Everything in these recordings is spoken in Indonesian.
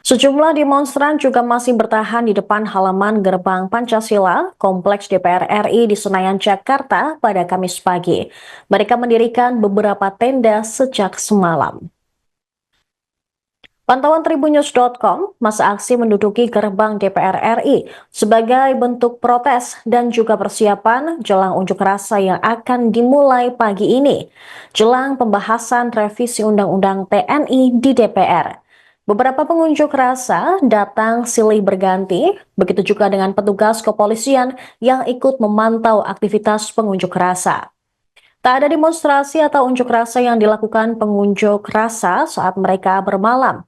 Sejumlah demonstran juga masih bertahan di depan halaman gerbang Pancasila, Kompleks DPR RI di Senayan, Jakarta pada Kamis pagi. Mereka mendirikan beberapa tenda sejak semalam. Pantauan Tribunnews.com, masa aksi menduduki gerbang DPR RI sebagai bentuk protes dan juga persiapan jelang unjuk rasa yang akan dimulai pagi ini, jelang pembahasan revisi Undang-Undang TNI di DPR. Beberapa pengunjuk rasa datang silih berganti, begitu juga dengan petugas kepolisian yang ikut memantau aktivitas pengunjuk rasa. Tak ada demonstrasi atau unjuk rasa yang dilakukan pengunjuk rasa saat mereka bermalam.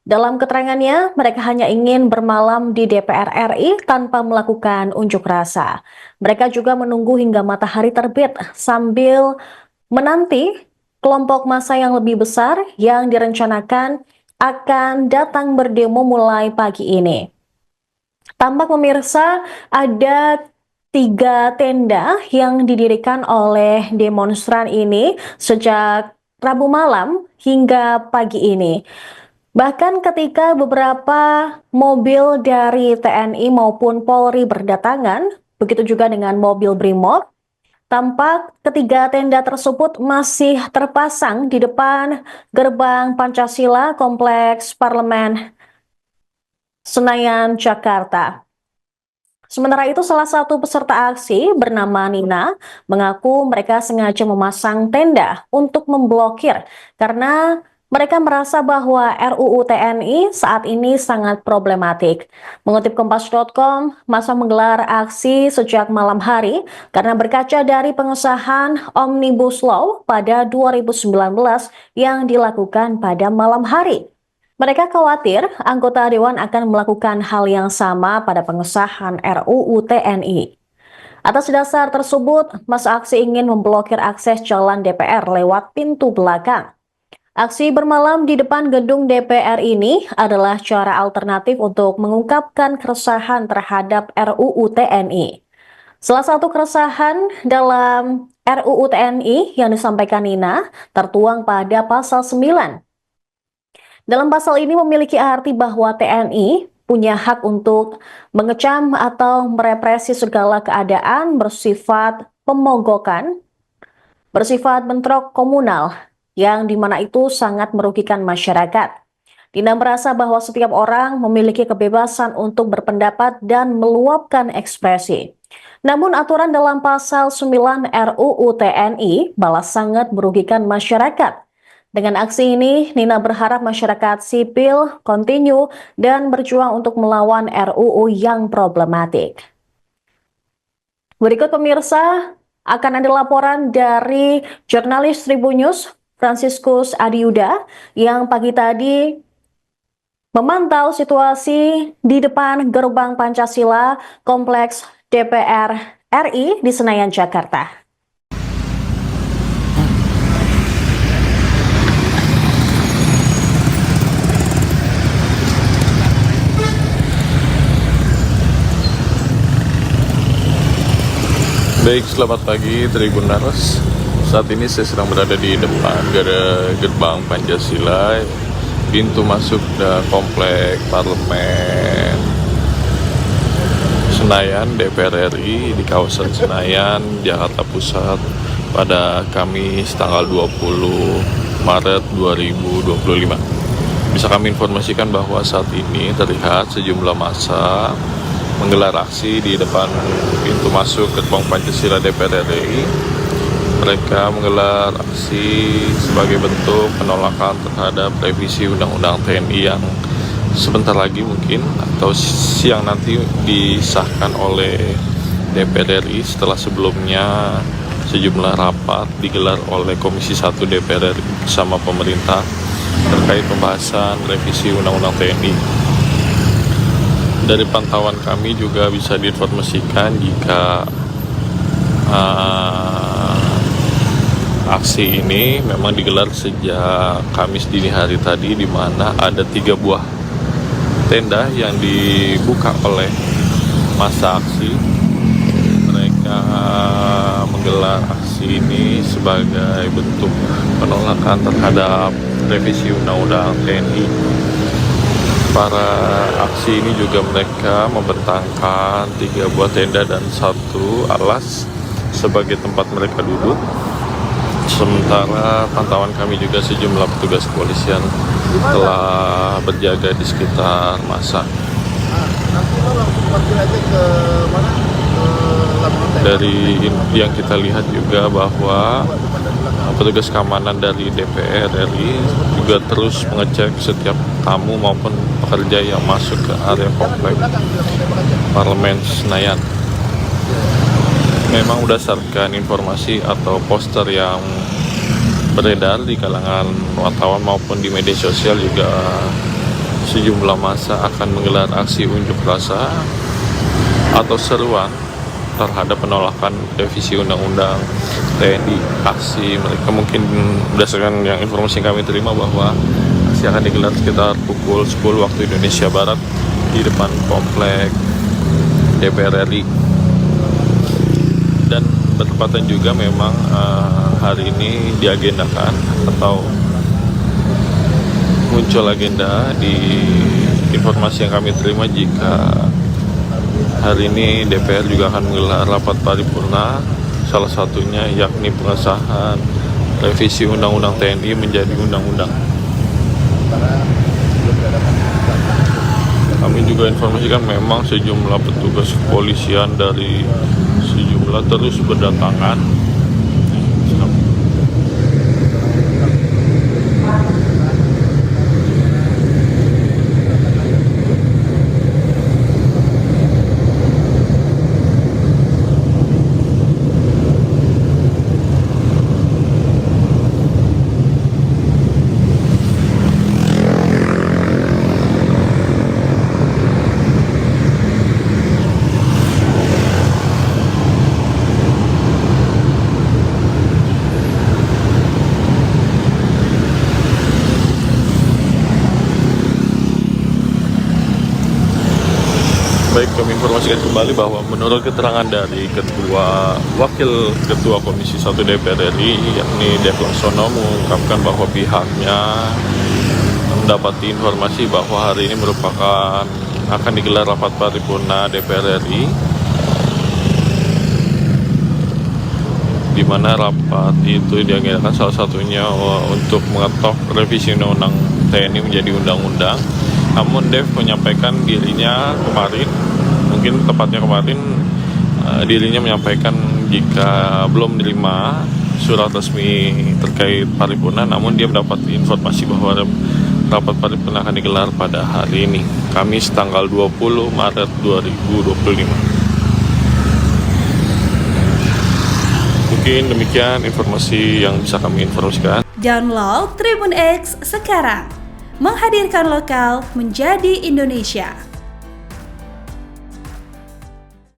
Dalam keterangannya, mereka hanya ingin bermalam di DPR RI tanpa melakukan unjuk rasa. Mereka juga menunggu hingga matahari terbit sambil menanti kelompok massa yang lebih besar yang direncanakan akan datang berdemo mulai pagi ini. Tampak pemirsa, ada 3 tenda yang didirikan oleh demonstran ini sejak Rabu malam hingga pagi ini. Bahkan ketika beberapa mobil dari TNI maupun Polri berdatangan, begitu juga dengan mobil Brimob, tampak ketiga tenda tersebut masih terpasang di depan gerbang Pancasila Kompleks Parlemen Senayan, Jakarta. Sementara itu, salah satu peserta aksi bernama Nina mengaku mereka sengaja memasang tenda untuk memblokir karena mereka merasa bahwa RUU TNI saat ini sangat problematik. Mengutip Kompas.com, massa menggelar aksi sejak malam hari karena berkaca dari pengesahan Omnibus Law pada 2019 yang dilakukan pada malam hari. Mereka khawatir anggota Dewan akan melakukan hal yang sama pada pengesahan RUU TNI. Atas dasar tersebut, massa aksi ingin memblokir akses jalan DPR lewat pintu belakang. Aksi bermalam di depan gedung DPR ini adalah cara alternatif untuk mengungkapkan keresahan terhadap RUU TNI. Salah satu keresahan dalam RUU TNI yang disampaikan Nina tertuang pada pasal 9. Dalam pasal ini memiliki arti bahwa TNI punya hak untuk mengecam atau merepresi segala keadaan bersifat pemogokan, bersifat bentrok komunal, yang dimana itu sangat merugikan masyarakat. Dina merasa bahwa setiap orang memiliki kebebasan untuk berpendapat dan meluapkan ekspresi. Namun aturan dalam pasal 9 RUU TNI balas sangat merugikan masyarakat. Dengan aksi ini, Nina berharap masyarakat sipil kontinu dan berjuang untuk melawan RUU yang problematik. Berikut pemirsa, akan ada laporan dari jurnalis Tribunnews Franciscus Adiuda yang pagi tadi memantau situasi di depan gerbang Pancasila Kompleks DPR RI di Senayan, Jakarta. Baik, selamat pagi Tribuners. Saat ini saya sedang berada di depan gerbang Pancasila, pintu masuk komplek Parlemen Senayan DPR RI di kawasan Senayan, Jakarta Pusat pada Kamis tanggal 20 Maret 2025. Bisa kami informasikan bahwa saat ini terlihat sejumlah massa menggelar aksi di depan pintu masuk gerbang Pancasila DPR RI. Mereka menggelar aksi sebagai bentuk penolakan terhadap revisi Undang-Undang TNI yang sebentar lagi mungkin atau siang nanti disahkan oleh DPR RI setelah sebelumnya sejumlah rapat digelar oleh Komisi 1 DPR RI bersama pemerintah terkait pembahasan revisi Undang-Undang TNI. Dari pantauan kami juga bisa diinformasikan jika aksi ini memang digelar sejak Kamis dini hari tadi, di mana ada 3 buah tenda yang dibuka oleh massa aksi. Mereka menggelar aksi ini sebagai bentuk penolakan terhadap revisi Undang-Undang TNI. Para aksi ini juga mereka membentangkan 3 buah tenda dan 1 alas sebagai tempat mereka duduk. Sementara pantauan kami juga sejumlah petugas kepolisian telah berjaga di sekitar masa. Nanti lo langsung parkir aja ke mana? Ke Labuan Dari yang kita lihat juga bahwa petugas keamanan dari DPR RI juga terus mengecek setiap tamu maupun pekerja yang masuk ke area komplek Parlemen Senayan. Memang berdasarkan informasi atau poster yang beredar di kalangan wartawan maupun di media sosial juga sejumlah massa akan menggelar aksi unjuk rasa atau seruan terhadap penolakan revisi Undang-Undang TNI. Aksi mereka mungkin berdasarkan yang informasi yang kami terima bahwa aksi akan digelar sekitar pukul 10 waktu Indonesia Barat di depan komplek DPR RI. Dan bertepatan juga memang hari ini diagendakan atau muncul agenda di informasi yang kami terima jika hari ini DPR juga akan menggelar rapat paripurna, salah satunya yakni pengesahan revisi Undang-Undang TNI menjadi undang-undang. Kami juga informasikan memang sejumlah petugas kepolisian dari sejumlah terus berdatangan. Baik, kami informasikan kembali bahwa menurut keterangan dari Wakil Ketua Komisi 1 DPR RI, yakni Dev Laksono, mengungkapkan bahwa pihaknya mendapati informasi bahwa hari ini akan digelar rapat paripurna DPR RI, di mana rapat itu diagendakan salah satunya untuk mengetok revisi Undang-Undang TNI menjadi undang-undang. Namun Dev menyampaikan dirinya dirinya menyampaikan jika belum menerima surat resmi terkait paripurna, namun dia mendapat informasi bahwa rapat paripurna akan digelar pada hari ini, Kamis tanggal 20 Maret 2025. Mungkin demikian informasi yang bisa kami informasikan. Download Tribun X sekarang, menghadirkan lokal menjadi Indonesia.